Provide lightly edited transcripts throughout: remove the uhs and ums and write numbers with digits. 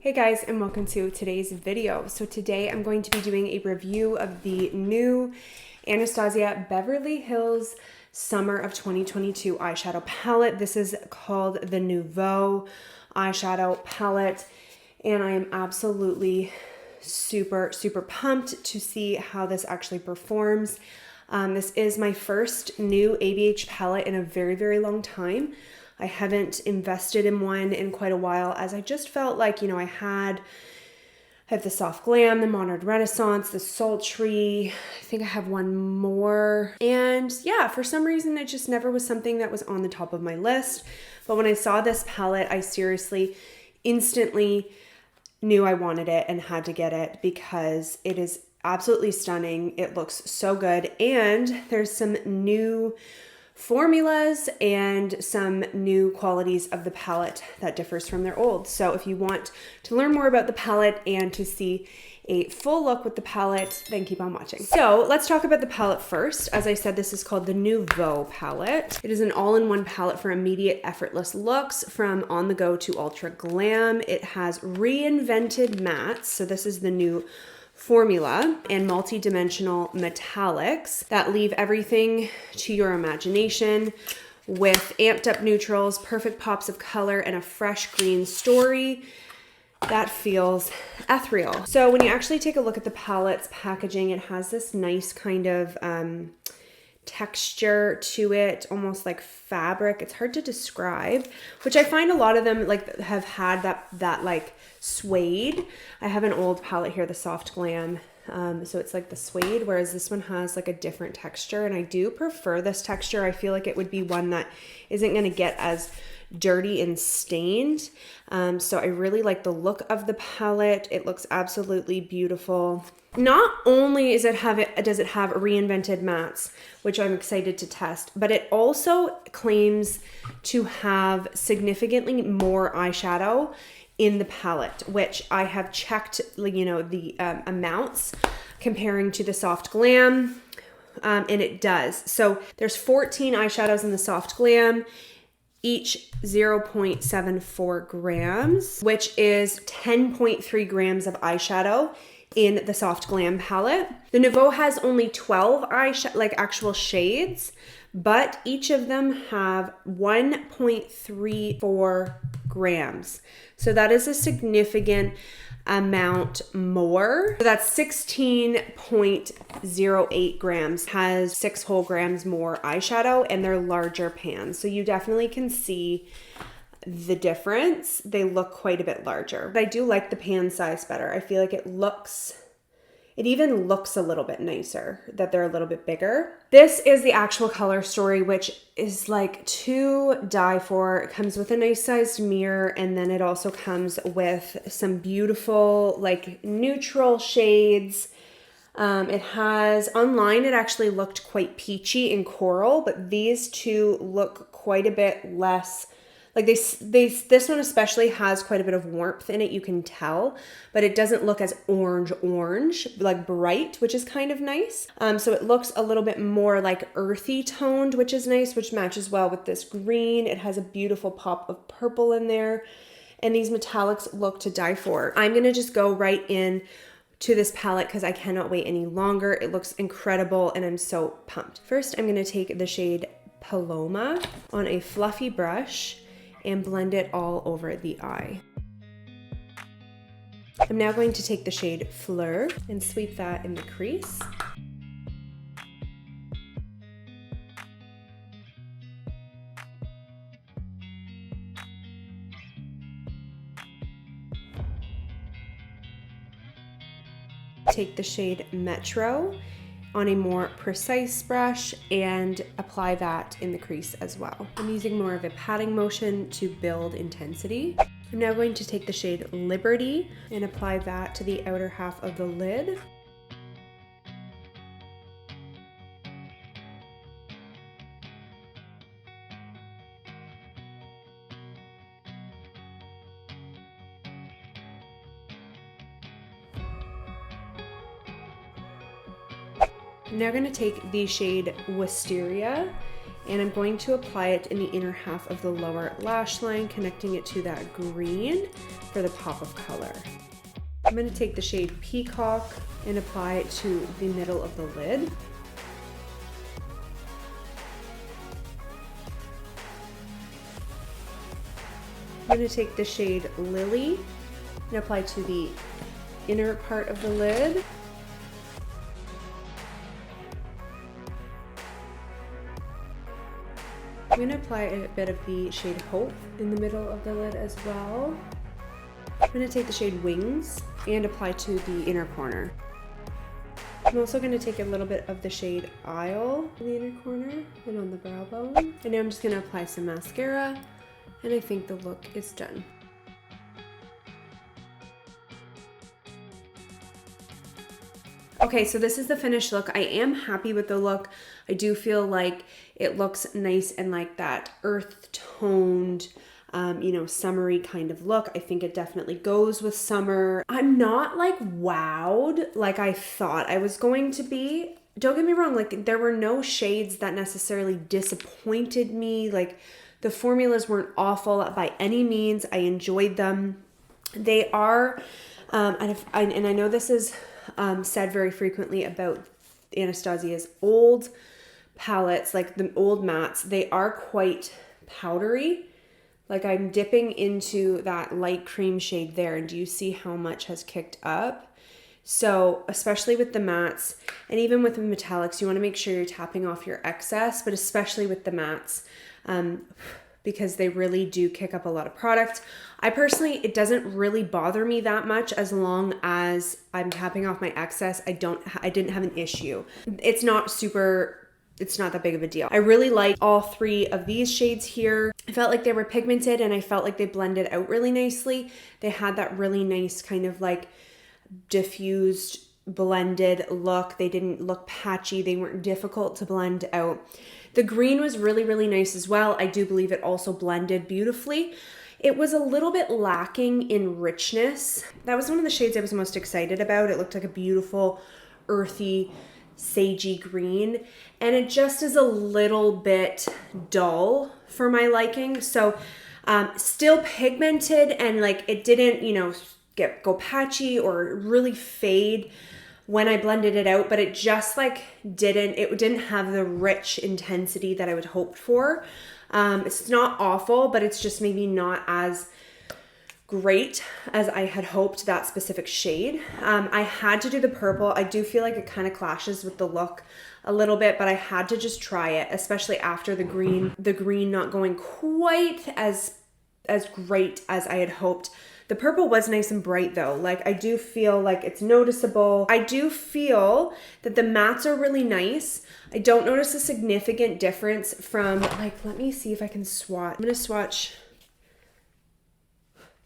Hey guys, and welcome to today's video. So today I'm going to be doing a review of the new Anastasia Beverly Hills Summer of 2022 eyeshadow palette. This is called the Nouveau eyeshadow palette, and I am absolutely super pumped to see how this actually performs. This is my first new ABH palette in a very long time. I haven't invested in one in quite a while, as I just felt like, I have the Soft Glam, the Modern Renaissance, the Sultry. I think I have one more. And yeah, for some reason, it just never was something that was on the top of my list. But when I saw this palette, I seriously, instantly knew I wanted it and had to get it because it is absolutely stunning. It looks so good. And there's some new formulas and some new qualities of the palette that differs from their old. So if you want to learn more about the palette and to see a full look with the palette, then keep on watching. So let's talk about the palette first. As I said, this is called the Nouveau palette. It is an all-in-one palette for immediate effortless looks from on the go to ultra glam. It has reinvented mattes. So this is the new formula and multi-dimensional metallics that leave everything to your imagination with amped up neutrals, perfect pops of color, and a fresh green story that feels ethereal. So when you actually take a look at the palette's packaging, it has this nice kind of texture to it, almost like fabric. It's hard to describe, which I find a lot of them like have had that like suede. I have an old palette here, the Soft Glam. So it's like the suede, whereas this one has like a different texture, and I do prefer this texture. I feel like it would be one that isn't going to get as dirty and stained. So I really like the look of the palette. It looks absolutely beautiful. Not only does it have reinvented mattes, which I'm excited to test, but it also claims to have significantly more eyeshadow in the palette, which I have checked, the amounts comparing to the Soft Glam, and it does. So there's 14 eyeshadows in the Soft Glam, each 0.74 grams, which is 10.3 grams of eyeshadow in the Soft Glam palette. The Nouveau has only 12 actual shades, but each of them have 1.34 grams. So that is a significant amount more. So that's 16.08 grams, has 6 whole grams more eyeshadow, and they're larger pans. So you definitely can see the difference. They look quite a bit larger. But I do like the pan size better. I feel like it even looks a little bit nicer that they're a little bit bigger. This is the actual color story, which is like to die for. It comes with a nice sized mirror, and then it also comes with some beautiful like neutral shades. It has, online it actually looked quite peachy and coral, but these two look quite a bit less. Like this one especially has quite a bit of warmth in it, you can tell, but it doesn't look as orange, like bright, which is kind of nice. So it looks a little bit more like earthy toned, which is nice, which matches well with this green. It has a beautiful pop of purple in there, and these metallics look to die for. I'm gonna just go right in to this palette because I cannot wait any longer. It looks incredible, and I'm so pumped. First, I'm gonna take the shade Paloma on a fluffy brush and blend it all over the eye. I'm now going to take the shade Fleur and sweep that in the crease. Take the shade Metro on a more precise brush and apply that in the crease as well. I'm using more of a patting motion to build intensity. I'm now going to take the shade Liberty and apply that to the outer half of the lid. I'm now going to take the shade Wisteria And I'm going to apply it in the inner half of the lower lash line, connecting it to that green for the pop of color. I'm going to take the shade Peacock and apply it to the middle of the lid. I'm going to take the shade Lily and apply to the inner part of the lid. I'm going to apply a bit of the shade Hope in the middle of the lid as well. I'm going to take the shade Wings and apply to the inner corner. I'm also going to take a little bit of the shade Isle in the inner corner and on the brow bone. And now I'm just going to apply some mascara, and I think the look is done. Okay, so this is the finished look. I am happy with the look. I do feel like it looks nice and like that earth toned, you know, summery kind of look. I think it definitely goes with summer. I'm not like wowed like I thought I was going to be. Don't get me wrong, like there were no shades that necessarily disappointed me. Like the formulas weren't awful by any means. I enjoyed them. They are, and I know this is said very frequently about Anastasia's old palettes, like the old mattes, they are quite powdery. Like I'm dipping into that light cream shade there, and do you see how much has kicked up? So especially with the mattes and even with the metallics, you want to make sure you're tapping off your excess, but especially with the mattes, because they really do kick up a lot of product. I personally, it doesn't really bother me that much as long as I'm tapping off my excess. I didn't have an issue. It's not that big of a deal. I really like all three of these shades here. I felt like they were pigmented and I felt like they blended out really nicely. They had that really nice kind of like diffused blended look. They didn't look patchy. They weren't difficult to blend out. The green was really, really nice as well. I do believe it also blended beautifully. It was a little bit lacking in richness. That was one of the shades I was most excited about. It looked like a beautiful, earthy, sagey green, and it just is a little bit dull for my liking. So still pigmented, and like it didn't, you know, go patchy or really fade when I blended it out, but it just like didn't have the rich intensity that I would hope for. It's not awful, but it's just maybe not as great as I had hoped, that specific shade. I had to do the purple. I do feel like it kind of clashes with the look a little bit, but I had to just try it, especially after the green not going quite as great as I had hoped. The purple was nice and bright though. Like I do feel like it's noticeable. I do feel that the mattes are really nice. I don't notice a significant difference from, like, let me see if I can swatch. I'm gonna swatch.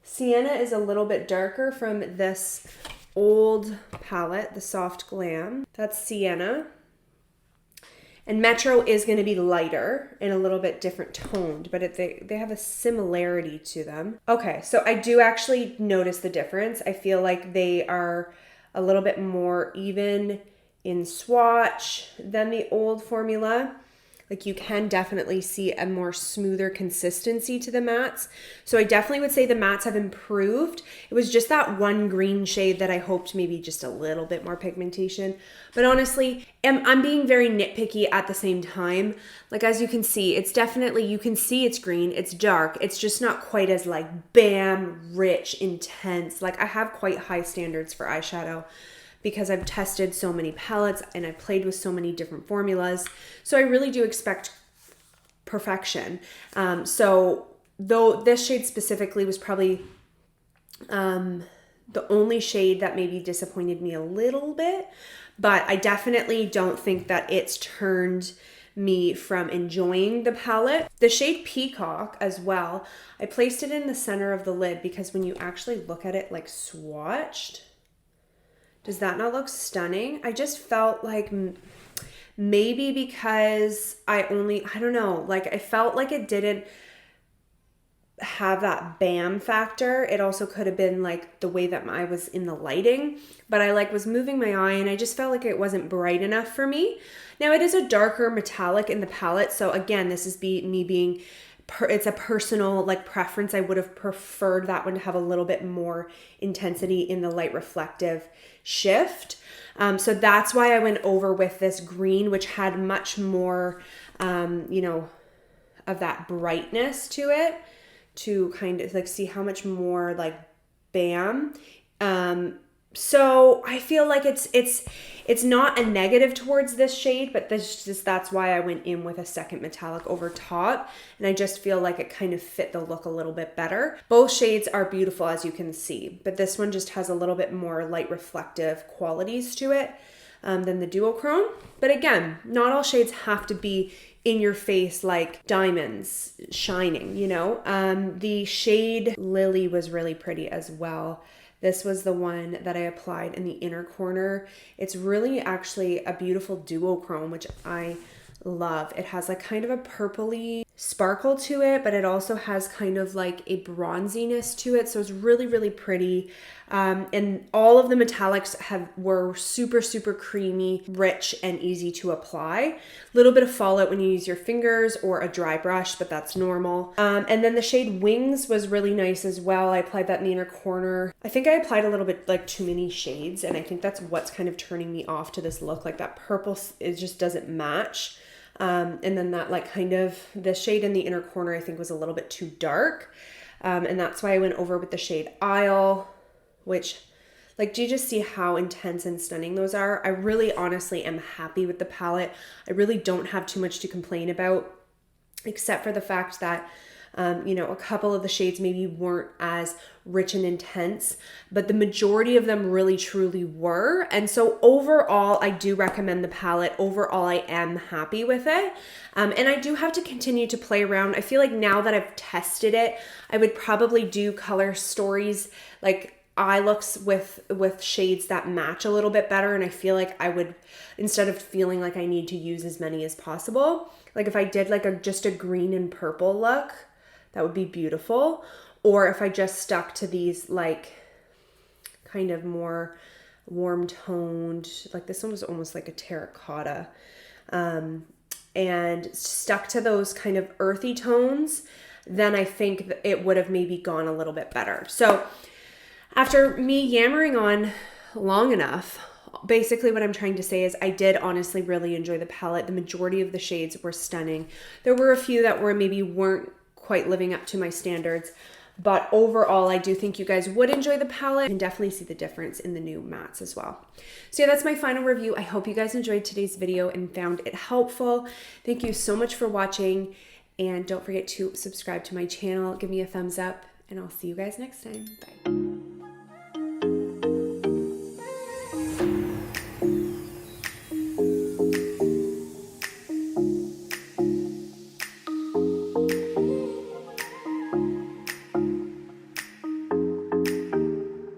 Sienna is a little bit darker from this old palette, the Soft Glam. That's Sienna. And Metro is going to be lighter and a little bit different toned, but they have a similarity to them. Okay, so I do actually notice the difference. I feel like they are a little bit more even in swatch than the old formula. Like you can definitely see a more smoother consistency to the mattes. So I definitely would say the mattes have improved. It was just that one green shade that I hoped maybe just a little bit more pigmentation. But honestly, I'm being very nitpicky at the same time. Like as you can see, it's definitely, you can see it's green, it's dark. It's just not quite as like bam, rich, intense. Like I have quite high standards for eyeshadow, because I've tested so many palettes and I've played with so many different formulas. So I really do expect perfection. So though this shade specifically was probably the only shade that maybe disappointed me a little bit, but I definitely don't think that it's turned me from enjoying the palette. The shade Peacock as well, I placed it in the center of the lid because when you actually look at it like swatched, does that not look stunning? I just felt like maybe because I don't know, like I felt like it didn't have that bam factor. It also could have been like the way that I was in the lighting, but I like was moving my eye and I just felt like it wasn't bright enough for me. Now it is a darker metallic in the palette, so again, this is me being it's a personal like preference. I would have preferred that one to have a little bit more intensity in the light reflective shift. So that's why I went over with this green, which had much more, you know, of that brightness to it, to kind of like see how much more like bam. So I feel like it's not a negative towards this shade, but that's why I went in with a second metallic over top, and I just feel like it kind of fit the look a little bit better. Both shades are beautiful, as you can see, but this one just has a little bit more light reflective qualities to it than the duochrome. But again, not all shades have to be in your face like diamonds shining, you know. The shade Lily was really pretty as well. This was the one that I applied in the inner corner. It's really actually a beautiful duochrome, which I love. It has like kind of a purpley sparkle to it, but it also has kind of like a bronziness to it. So it's really, really pretty. And all of the metallics were super, super creamy, rich, and easy to apply. A little bit of fallout when you use your fingers or a dry brush, but that's normal. And then the shade Wings was really nice as well. I applied that in the inner corner. I think I applied a little bit like too many shades, and I think that's what's kind of turning me off to this look. Like that purple, it just doesn't match. And then that like kind of the shade in the inner corner I think was a little bit too dark. And that's why I went over with the shade Isle, which like, do you just see how intense and stunning those are? I really honestly am happy with the palette. I really don't have too much to complain about, except for the fact that you know, a couple of the shades maybe weren't as rich and intense, but the majority of them really truly were. And so overall, I do recommend the palette. Overall, I am happy with it. And I do have to continue to play around. I feel like now that I've tested it, I would probably do color stories, like eye looks with shades that match a little bit better. And I feel like I would, instead of feeling like I need to use as many as possible, like if I did like just a green and purple look, that would be beautiful. Or if I just stuck to these like kind of more warm toned, like this one was almost like a terracotta, and stuck to those kind of earthy tones, then I think it would have maybe gone a little bit better. So after me yammering on long enough, basically what I'm trying to say is I did honestly really enjoy the palette. The majority of the shades were stunning. There were a few that weren't quite living up to my standards, but overall I do think you guys would enjoy the palette and definitely see the difference in the new mattes as well. So yeah, that's my final review. I hope you guys enjoyed today's video and found it helpful. Thank you so much for watching, and don't forget to subscribe to my channel, give me a thumbs up, and I'll see you guys next time. Bye.